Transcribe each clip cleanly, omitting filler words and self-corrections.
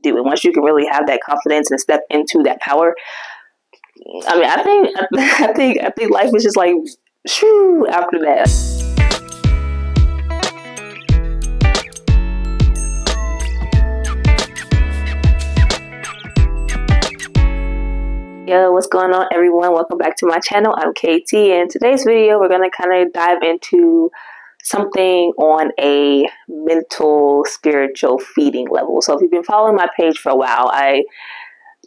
do. And once you can really have that confidence and step into that power, I mean, I think life is just like, shoo, after that. Yo, what's going on, everyone? Welcome back to my channel. I'm KT, and today's video we're going to kind of dive into something on a mental, spiritual feeding level. So if you've been following my page for a while, I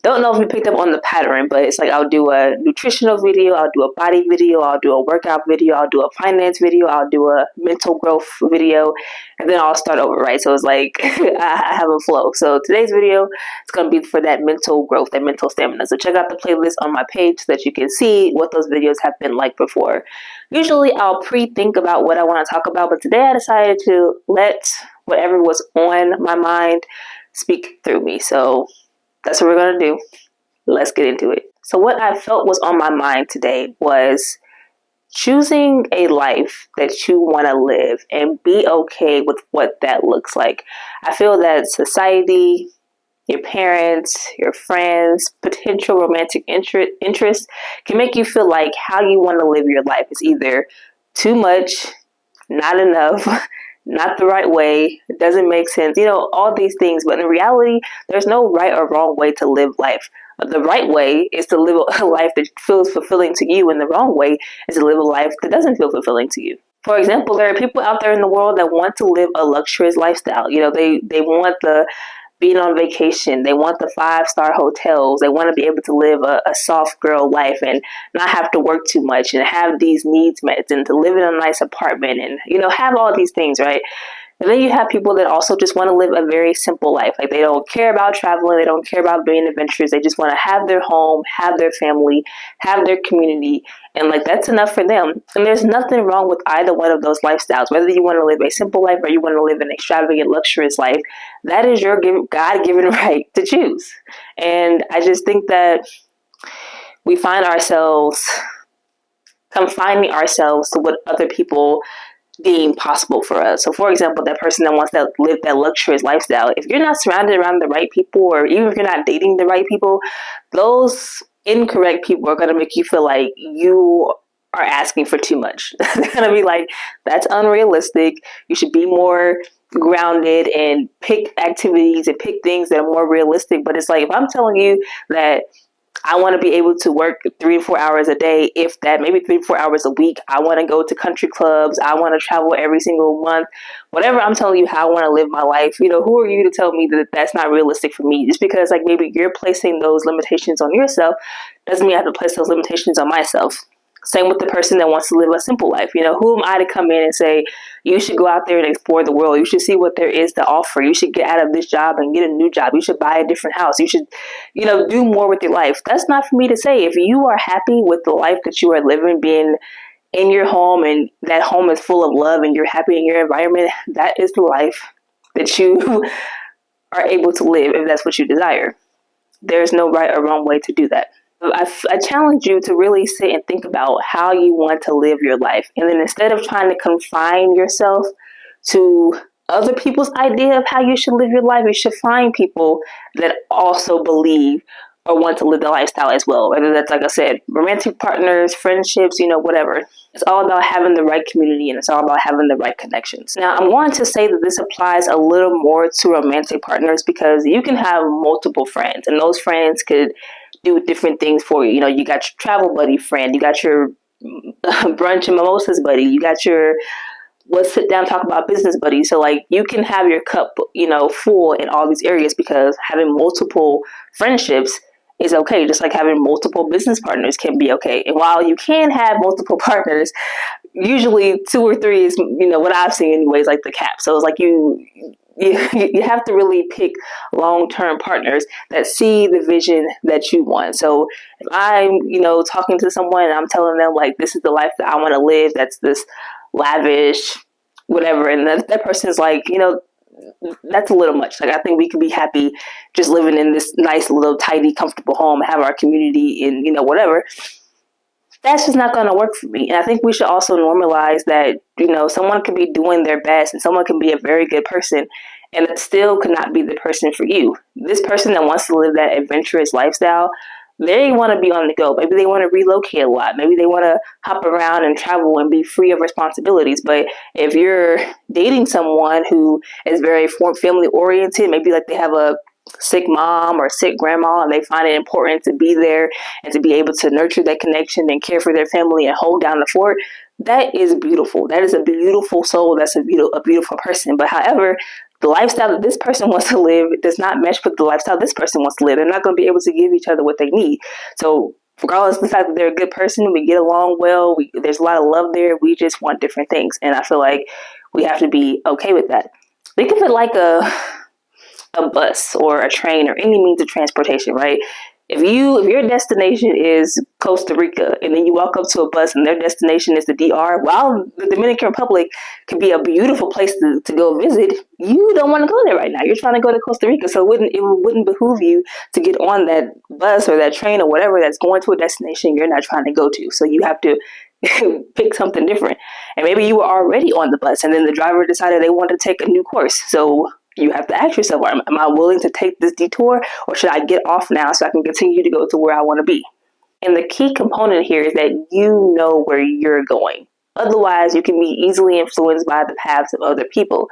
don't know if you picked up on the pattern, but it's like I'll do a nutritional video, I'll do a body video, I'll do a workout video, I'll do a finance video, I'll do a mental growth video, and then I'll start over, right? So it's like I have a flow. So today's video is going to be for that mental growth, that mental stamina. So check out the playlist on my page so that you can see what those videos have been like before. Usually I'll pre-think about what I want to talk about, but today I decided to let whatever was on my mind speak through me. So that's what we're going to do. Let's get into it. So what I felt was on my mind today was choosing a life that you want to live and be okay with what that looks like. I feel that society, your parents, your friends, potential romantic interests can make you feel like how you want to live your life is either too much, not enough, not the right way, it doesn't make sense, all these things. But in reality, there's no right or wrong way to live life. The right way is to live a life that feels fulfilling to you, and the wrong way is to live a life that doesn't feel fulfilling to you. For example, there are people out there in the world that want to live a luxurious lifestyle. They want the being on vacation. They want the 5-star hotels. They want to be able to live a soft girl life and not have to work too much and have these needs met and to live in a nice apartment and, have all these things, right? And then you have people that also just want to live a very simple life. Like, they don't care about traveling. They don't care about being adventurous. They just want to have their home, have their family, have their community. And like, that's enough for them. And there's nothing wrong with either one of those lifestyles. Whether you want to live a simple life or you want to live an extravagant, luxurious life, that is your God-given right to choose. And I just think that we find ourselves confining ourselves to what other people deem possible for us. So for example, that person that wants to live that luxurious lifestyle, if you're not surrounded around the right people, or even if you're not dating the right people, those incorrect people are going to make you feel like you are asking for too much. They're going to be like, that's unrealistic. You should be more grounded and pick activities and pick things that are more realistic. But it's like, if I'm telling you that I want to be able to work 3 to 4 hours a day, if that, maybe 3 to 4 hours a week. I want to go to country clubs. I want to travel every single month. Whatever I'm telling you how I want to live my life, who are you to tell me that that's not realistic for me? Just because like maybe you're placing those limitations on yourself doesn't mean I have to place those limitations on myself. Same with the person that wants to live a simple life. Who am I to come in and say, you should go out there and explore the world. You should see what there is to offer. You should get out of this job and get a new job. You should buy a different house. You should, do more with your life. That's not for me to say. If you are happy with the life that you are living, being in your home, and that home is full of love and you're happy in your environment, that is the life that you are able to live if that's what you desire. There's no right or wrong way to do that. I challenge you to really sit and think about how you want to live your life. And then instead of trying to confine yourself to other people's idea of how you should live your life, you should find people that also believe or want to live the lifestyle as well. Whether that's, like I said, romantic partners, friendships, whatever. It's all about having the right community, and it's all about having the right connections. Now, I'm going to say that this applies a little more to romantic partners because you can have multiple friends, and those friends could do different things for you. You got your travel buddy friend, you got your brunch and mimosas buddy, you got your let's sit down and talk about business buddy. So like, you can have your cup, full in all these areas because having multiple friendships is okay. Just like having multiple business partners can be okay. And while you can have multiple partners, usually 2 or 3 is, what I've seen anyways, like the cap. So it's like you have to really pick long-term partners that see the vision that you want. So if I'm, talking to someone and I'm telling them like, this is the life that I want to live, that's this lavish, whatever. And that person's like, that's a little much. Like, I think we could be happy just living in this nice little tidy, comfortable home, have our community and, whatever. That's just not going to work for me. And I think we should also normalize that, someone can be doing their best and someone can be a very good person and it still could not be the person for you. This person that wants to live that adventurous lifestyle, they want to be on the go. Maybe they want to relocate a lot. Maybe they want to hop around and travel and be free of responsibilities. But if you're dating someone who is very family oriented, maybe like they have a sick mom or sick grandma, and they find it important to be there and to be able to nurture that connection and care for their family and hold down the fort, that is beautiful. That is a beautiful soul. That's a beautiful person. But however, the lifestyle that this person wants to live does not mesh with the lifestyle this person wants to live. They're not going to be able to give each other what they need. So regardless of the fact that they're a good person, we get along well, there's a lot of love there, we just want different things. And I feel like we have to be okay with that. Think of it like a bus or a train or any means of transportation, right? If your destination is Costa Rica and then you walk up to a bus and their destination is the DR, while the Dominican Republic could be a beautiful place to go visit, you don't want to go there right now. You're trying to go to Costa Rica, so it wouldn't behoove you to get on that bus or that train or whatever that's going to a destination you're not trying to go to. So you have to pick something different. And maybe you were already on the bus and then the driver decided they wanted to take a new course. So you have to ask yourself, am I willing to take this detour, or should I get off now so I can continue to go to where I want to be? And the key component here is that you know where you're going. Otherwise, you can be easily influenced by the paths of other people.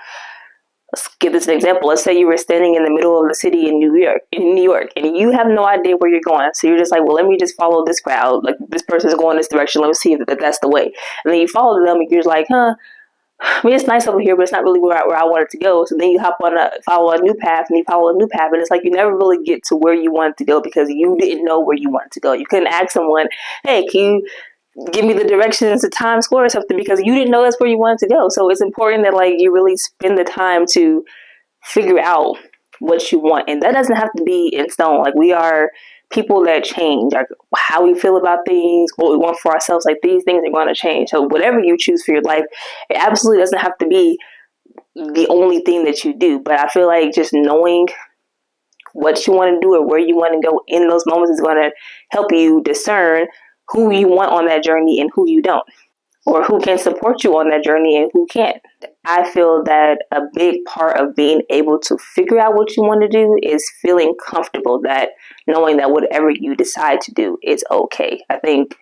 Let's give this an example. Let's say you were standing in the middle of the city in New York, and you have no idea where you're going. So you're just like, well, let me just follow this crowd. Like, this person's going this direction. Let me see if that's the way. And then you follow them, and you're just like, I mean, it's nice over here, but it's not really where I wanted to go. So then you follow a new path, and you follow a new path, and it's like you never really get to where you wanted to go because you didn't know where you wanted to go. You couldn't ask someone, hey, can you give me the directions to Times Square or something, because you didn't know that's where you wanted to go. So it's important that like you really spend the time to figure out what you want. And that doesn't have to be in stone. Like, we are people that change, like how we feel about things, what we want for ourselves. Like, these things are going to change. So whatever you choose for your life, it absolutely doesn't have to be the only thing that you do. But I feel like just knowing what you want to do or where you want to go in those moments is going to help you discern who you want on that journey and who you don't, or who can support you on that journey and who can't. I feel that a big part of being able to figure out what you want to do is feeling comfortable, that knowing that whatever you decide to do is okay. I think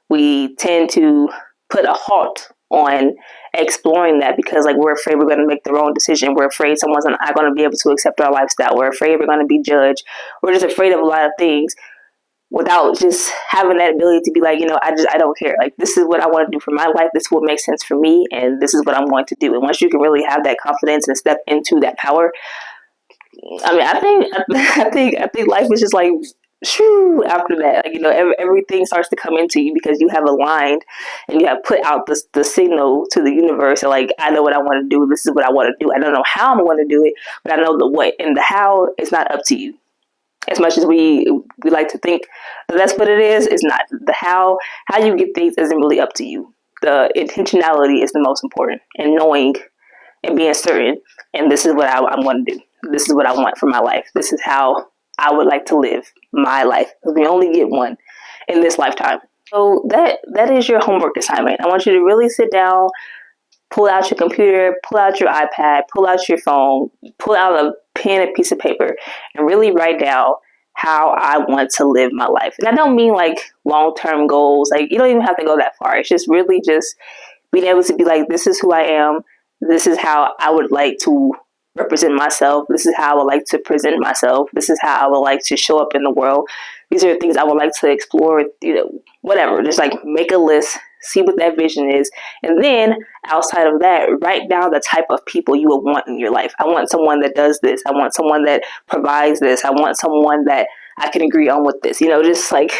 we tend to put a halt on exploring that because like we're afraid we're going to make the wrong decision. We're afraid someone's not going to be able to accept our lifestyle. We're afraid we're going to be judged. We're just afraid of a lot of things, without just having that ability to be like, I don't care. Like, this is what I want to do for my life. This is what makes sense for me. And this is what I'm going to do. And once you can really have that confidence and step into that power, I mean, I think life is just like, shoo, after that, like, everything starts to come into you because you have aligned and you have put out the signal to the universe. And like, I know what I want to do. This is what I want to do. I don't know how I'm going to do it, but I know the what, and the how is not up to you. As much as we like to think that that's what it is, it's not. The how you get things isn't really up to you. The intentionality is the most important, and knowing and being certain. And this is what I'm going to do. This is what I want for my life. This is how I would like to live my life. We only get one in this lifetime. So that is your homework assignment. I want you to really sit down, pull out your computer, pull out your iPad, pull out your phone, pull out a pen and piece of paper, and really write down how I want to live my life. And I don't mean like long-term goals. Like, you don't even have to go that far. It's just really just being able to be like, this is who I am. This is how I would like to represent myself. This is how I would like to present myself. This is how I would like to show up in the world. These are the things I would like to explore, whatever. Just like make a list, see what that vision is. And then outside of that, write down the type of people you would want in your life. I want someone that does this. I want someone that provides this. I want someone that I can agree on with this. Just like,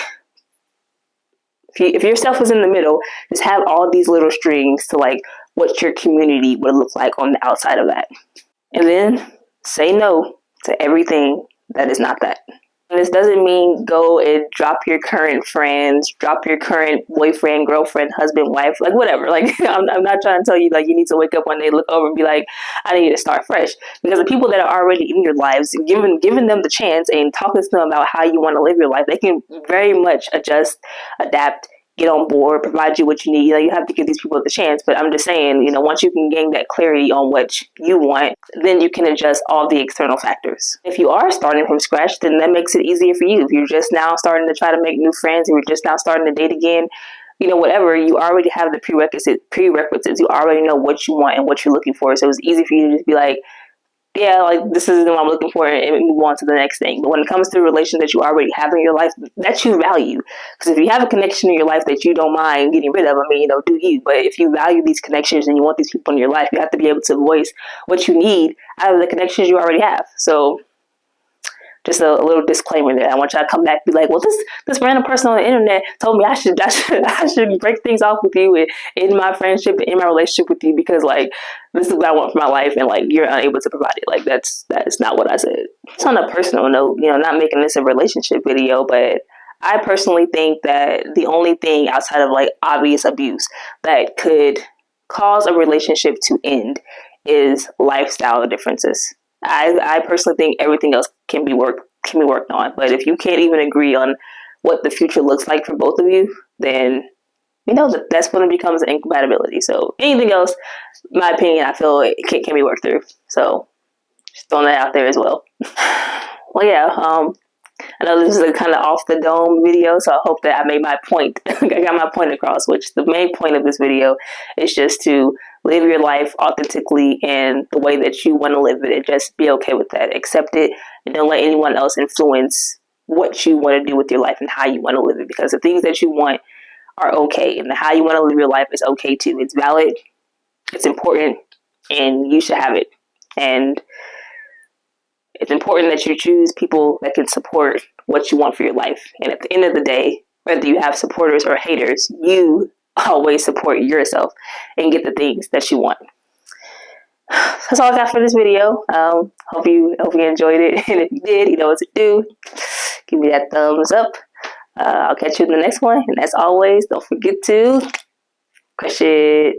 if yourself is in the middle, just have all these little strings to like what your community would look like on the outside of that. And then say no to everything that is not that. And this doesn't mean go and drop your current friends, drop your current boyfriend, girlfriend, husband, wife, like whatever. Like, I'm not trying to tell you like you need to wake up one day, look over and be like, I need to start fresh. Because the people that are already in your lives, giving them the chance and talking to them about how you want to live your life, they can very much adjust, adapt, get on board, provide you what you need. You have to give these people the chance. But I'm just saying, once you can gain that clarity on what you want, then you can adjust all the external factors. If you are starting from scratch, then that makes it easier for you. If you're just now starting to try to make new friends, if you're just now starting to date again, whatever, you already have the prerequisites. You already know what you want and what you're looking for. So it's easy for you to just be like, yeah, like this is what I'm looking for, and move on to the next thing. But when it comes to a relation that you already have in your life, that you value, because if you have a connection in your life that you don't mind getting rid of, do you? But if you value these connections and you want these people in your life, you have to be able to voice what you need out of the connections you already have. So just a little disclaimer there. I want y'all to come back and be like, well, this random person on the internet told me I should break things off with you in my friendship, in my relationship with you, because like this is what I want for my life, and like you're unable to provide it. Like that is not what I said. It's on a personal note, not making this a relationship video, but I personally think that the only thing outside of like obvious abuse that could cause a relationship to end is lifestyle differences. I personally think everything else can be worked on. But if you can't even agree on what the future looks like for both of you, then that's when it becomes an incompatibility. So anything else, in my opinion, I feel it can be worked through. So just throwing that out there as well. Well, yeah. I know this is a kind of off the dome video, so I hope that I made my point. I got my point across, which the main point of this video is just to live your life authentically and the way that you want to live it, and just be okay with that. Accept it, and don't let anyone else influence what you want to do with your life and how you want to live it, because the things that you want are okay, and how you want to live your life is okay too. It's valid, it's important, and you should have it. And it's important that you choose people that can support what you want for your life. And at the end of the day, whether you have supporters or haters, you always support yourself and get the things that you want. That's all I got for this video. Hope you enjoyed it. And if you did, you know what to do. Give me that thumbs up. I'll catch you in the next one. And as always, don't forget to crush it.